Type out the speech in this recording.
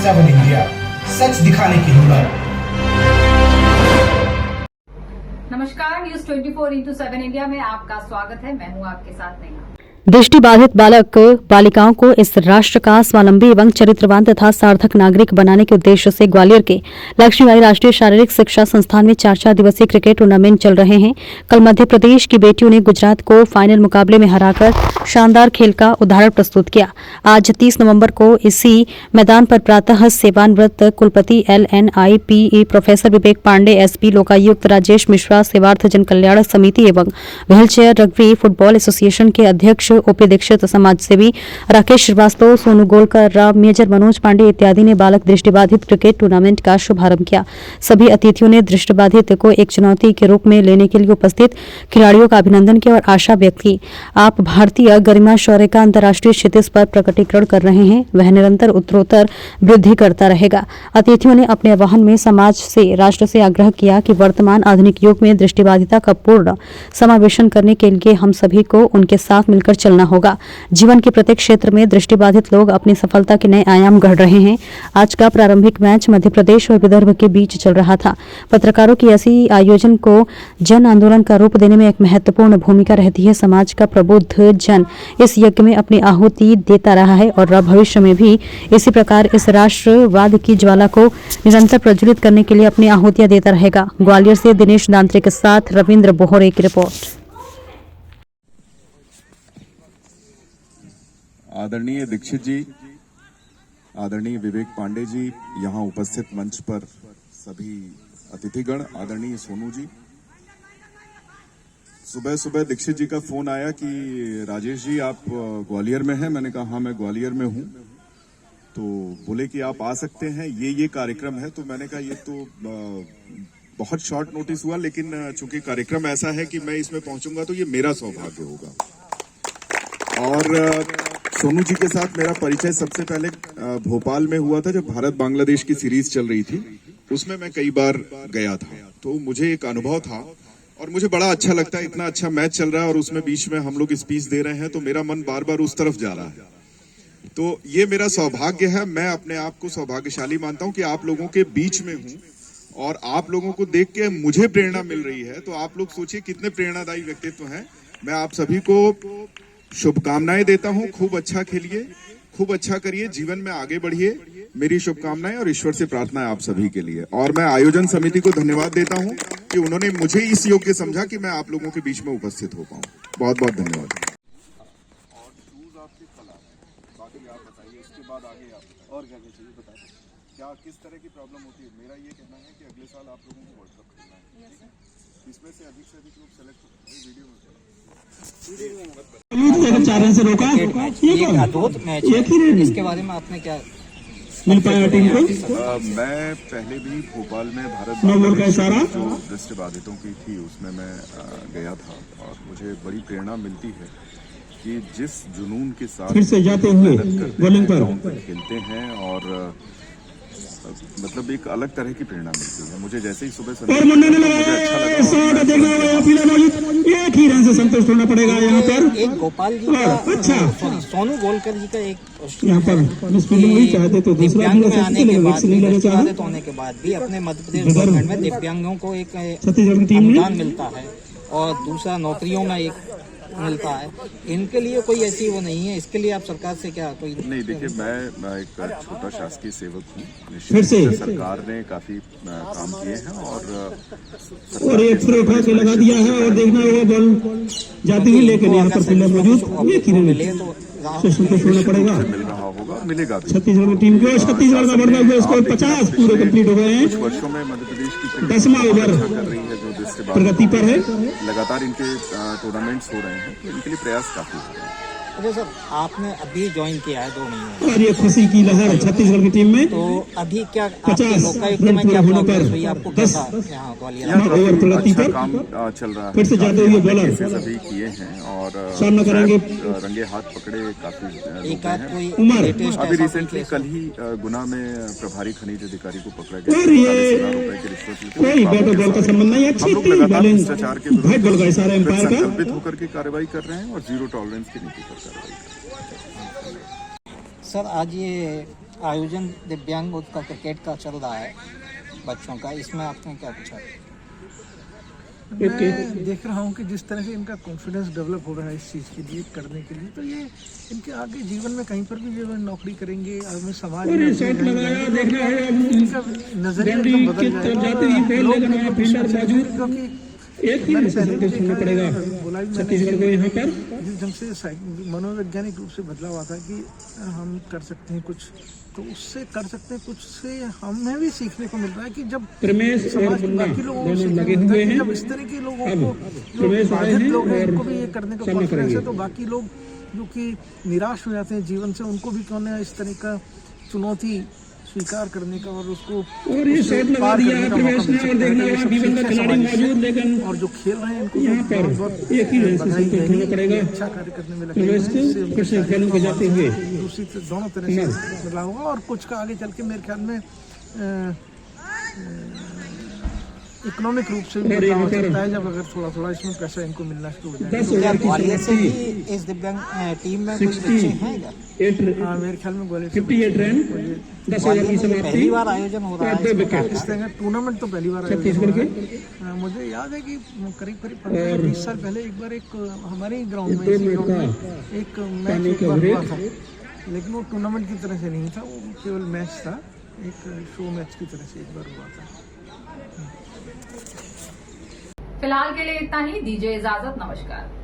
7 India, सच दिखाने की हिम्मत। नमस्कार, न्यूज 24x7 इंडिया में आपका स्वागत है। मैं हूं आपके साथ नेहा। दृष्टिबाधित बालक बालिकाओं को इस राष्ट्र का स्वावलंबी एवं चरित्रवान तथा सार्थक नागरिक बनाने के उद्देश्य से ग्वालियर के लक्ष्मीबाई राष्ट्रीय शारीरिक शिक्षा संस्थान में 4 दिवसीय क्रिकेट टूर्नामेंट चल रहे हैं। कल मध्य प्रदेश की बेटियों ने गुजरात को फाइनल मुकाबले में हराकर शानदार खेल का उदाहरण प्रस्तुत किया। आज 30 नवंबर को इसी मैदान पर प्रातः सेवानिवृत्त कुलपति LNIPE प्रोफेसर विवेक पांडे, SP लोकायुक्त राजेश मिश्रा, सेवार्थ जन कल्याण समिति एवं व्हीलचेयर रग्बी फुटबॉल एसोसिएशन के अध्यक्ष OP दीक्षित, समाजसेवी राकेश श्रीवास्तव, सोनू गोलकर, मेजर मनोज पांडे इत्यादि ने बालक दृष्टिबाधित क्रिकेट टूर्नामेंट का शुभारंभ किया। सभी अतिथियों ने दृष्टिबाधित को एक चुनौती के रूप में लेने के लिए उपस्थित खिलाड़ियों का अभिनंदन किया और आशा व्यक्त की। आप भारतीय गरिमा शौर्य का अंतर्राष्ट्रीय क्षितिज पर प्रकटीकरण कर रहे हैं, वह निरंतर उत्तरोत्तर वृद्धि करता रहेगा। अतिथियों ने अपने आह्वान में समाज से, राष्ट्र से आग्रह किया कि वर्तमान आधुनिक युग में दृष्टिबाधिता का पूर्ण समावेशन करने के लिए हम सभी को उनके साथ मिलकर चलना होगा। जीवन के प्रत्येक क्षेत्र में दृष्टिबाधित लोग अपनी सफलता के नए आयाम गढ़ रहे हैं। आज का प्रारंभिक मैच मध्य प्रदेश और विदर्भ के बीच चल रहा था। पत्रकारों की ऐसी आयोजन को जन आंदोलन का रूप देने में एक महत्वपूर्ण भूमिका रहती है। समाज का प्रबुद्ध जन इस यज्ञ में अपनी आहुति देता रहा है और भविष्य में भी इसी प्रकार इस राष्ट्रवाद की ज्वाला को निरंतर प्रज्वलित करने के लिए अपनी आहुतियां देता रहेगा। ग्वालियर से दिनेश दांत्रे के साथ रविंद्र बोहरे की रिपोर्ट। आदरणीय दीक्षित जी, आदरणीय विवेक पांडे जी, यहाँ उपस्थित मंच पर सभी अतिथिगण, आदरणीय सोनू जी। सुबह सुबह दीक्षित जी का फोन आया कि राजेश जी आप ग्वालियर में हैं। मैंने कहा हाँ मैं ग्वालियर में हूँ। तो बोले कि आप आ सकते हैं, ये कार्यक्रम है। तो मैंने कहा ये तो बहुत शॉर्ट नोटिस हुआ, लेकिन चूंकि कार्यक्रम ऐसा है कि मैं इसमें पहुंचूंगा तो ये मेरा सौभाग्य होगा। और सोनू जी के साथ मेरा परिचय सबसे पहले भोपाल में हुआ था, जब भारत बांग्लादेश की सीरीज चल रही थी। उसमें मैं कई बार गया था, तो मुझे एक अनुभव था और मुझे बड़ा अच्छा लगता है। इतना अच्छा मैच चल रहा है और उसमें बीच में हम लोग स्पीच दे रहे हैं, तो मेरा मन बार बार उस तरफ जा रहा है। तो ये मेरा सौभाग्य है। मैं अपने आप को सौभाग्यशाली मानता हूँ कि आप लोगों के बीच में हूँ और आप लोगों को देख के मुझे प्रेरणा मिल रही है। तो आप लोग सोचिए कितने प्रेरणादायी व्यक्तित्व हैं। मैं आप सभी को शुभकामनाएं देता हूं। खूब अच्छा खेलिए, खूब अच्छा करिए, जीवन में आगे बढ़िए। मेरी शुभकामनाएं और ईश्वर से प्रार्थना है आप सभी के लिए। और मैं आयोजन समिति को धन्यवाद देता हूं कि उन्होंने मुझे इस योग्य समझा कि मैं आप लोगों के बीच में उपस्थित हो पाऊं। बहुत बहुत धन्यवाद। और शूज आपकी कला है, बाकी आप बताइए, उसके बाद आगे आप और क्या चाहिए बताइए। क्या किस तरह की प्रॉब्लम होती है? मेरा ये कहना है कि अगले साल आप लोगों को वर्ल्ड कप खेलना है, इसमें से अधिक लोग सेलेक्ट हो। वीडियो में 4 रन से रोका। एक अद्भुत मैच है, इसके बारे में आपने क्या मिल पाया टीम को? मैं पहले भी भोपाल में भारत जो दृष्टिबाधितों की थी उसमें मैं गया था और मुझे बड़ी प्रेरणा मिलती है कि जिस जुनून के साथ फिर से जाते हुए बॉलिंग पर खेलते हैं और मतलब एक अलग तरह की प्रेरणा मिलती है। मुझे जैसे ही सुबह और मुंडे ने लगाया, एक ही रन से संतुष्ट होना पड़ेगा यहाँ पर। एक गोपाल जी का, अच्छा सोनू गोलकर जी का एक यहाँ पर स्पेलिंग वही चाहते तो दूसरा दिव्यांग में आने के बाद भी, दृष्टिबाधित होने के बाद भी अपने मध्य प्रदेश गवर्नमेंट में दिव्यांगों को एक छत्तीसगढ़ की टीम अनुदान मिलता है और दूसरा नौकरियों में एक मिलता है। इनके लिए कोई ऐसी वो नहीं है, इसके लिए आप सरकार से क्या कोई नहीं? देखिए मैं एक छोटा शासकीय सेवक हूँ। निश्चित से सरकार ने काफी काम किए हैं और एक फिर उठा के लगा दिया है और देखना वो बॉल जाती हुई लेकर यहाँ पर फील्डर मौजूद, ये किरण मिले तो संतुष्ट होना पड़ेगा, मिल रहा होगा, मिलेगा। छत्तीसगढ़ की टीम को, छत्तीसगढ़ का बढ़ता हुआ स्कोर 50 पूरे कंप्लीट हो गए हैं। कुछ वर्षों में मध्य प्रदेश की 10वां ओवर कर रही है जो दृष्टिबाधित प्रगति पर है। लगातार इनके टूर्नामेंट्स हो रहे हैं, तो इनके लिए प्रयास काफी हो रहे हैं। अच्छा सर, आपने अभी ज्वाइन किया है 2 महीने और ये खुशी की लहर छत्तीसगढ़ की टीम में। तो अभी क्या आपके लोकायुक्त में क्या प्रोग्रेस हुई? आपको कैसा यहाँ ग्वालियर ओवर प्रगति पर काम चल रहा है? फिर से जाते हुए बॉलर सभी किए हैं और सामना करेंगे, रंगे हाथ पकड़े काफी एक आध कोई उमर लेटेस्ट अभी रिसेंटली कल ही गुना में प्रभारी खनिज अधिकारी को पकड़ा गया, 40,000 रुपए की रिश्वत। कोई बैट और बॉल का संबंध नहीं है। हम लोग लगातार भ्रष्टाचार के विरुद्ध एम्पायर का संकल्पित होकर के कार्रवाई कर रहे हैं और जीरो टॉलरेंस की नीति पर कार्रवाई कर रहे हैं। सर, आज ये आयोजन दिव्यांग का क्रिकेट का चल रहा है बच्चों का, इसमें आपने क्या पूछा? मैं देख रहा हूँ कि जिस तरह से इनका कॉन्फिडेंस डेवलप हो रहा है इस चीज़ के लिए, करने के लिए, तो ये इनके आगे जीवन में कहीं पर भी जो नौकरी करेंगे, आगे समाज में इनका नजरिया एकदम बदल जाएगा। क्योंकि एक ही सुनना पड़ेगा छत्तीसगढ़ को यहाँ पर। जिस ढंग से मनोवैज्ञानिक रूप से बदलाव आता है कि हम कर सकते हैं कुछ, तो उससे कर सकते हैं कुछ से हमें भी सीखने को मिल रहा है कि जब समाज के बाकी लोगों को लगे हुए हैं, जब इस तरह के लोगों को जो बाधित लोग हैं उनको भी ये करने का कॉन्फिडेंस है, तो बाकी लोग जो कि निराश हो जाते हैं जीवन से, उनको भी क्यों ना इस तरह का चुनौती स्वीकार करने का और उसको और ये सेट लगा दिया है प्रवेश ने। और देखना यहाँ बीवन का खिलाड़ी मौजूद, लेकिन और जो खेल रहे हैं इनको यहाँ पर एक ही बधाई देनी पड़ेगा। अच्छा कार्य करने में लगे प्रवेश को कृष्ण खेलों को जाते हुए दूसरी दोनों तरह से बदलाव होगा। और कुछ का आगे चल के मेरे ख्याल में इकोनॉमिक रूप से भी बदलाव हो सकता है, जब अगर थोड़ा थोड़ा इसमें पैसा इनको मिलना शुरू हो जाएगा। ग्वालियर से भी इस दिव्यांग टीम में कुछ बच्चे हैं क्या? हाँ, मेरे ख्याल में ग्वालियर 58 रन 10,000 की समाप्ति। पहली बार आयोजन हो रहा है इस तरह का टूर्नामेंट, तो पहली बार छत्तीसगढ़ के। मुझे याद है कि करीब 15-20 साल पहले एक बार एक हमारे ही ग्राउंड में एक मैच एक बार हुआ था, लेकिन वो टूर्नामेंट की तरह से नहीं था, वो केवल मैच था, एक शो मैच की तरह से एक बार हुआ था। फिलहाल के लिए इतना ही, दीजिए इजाजत, नमस्कार।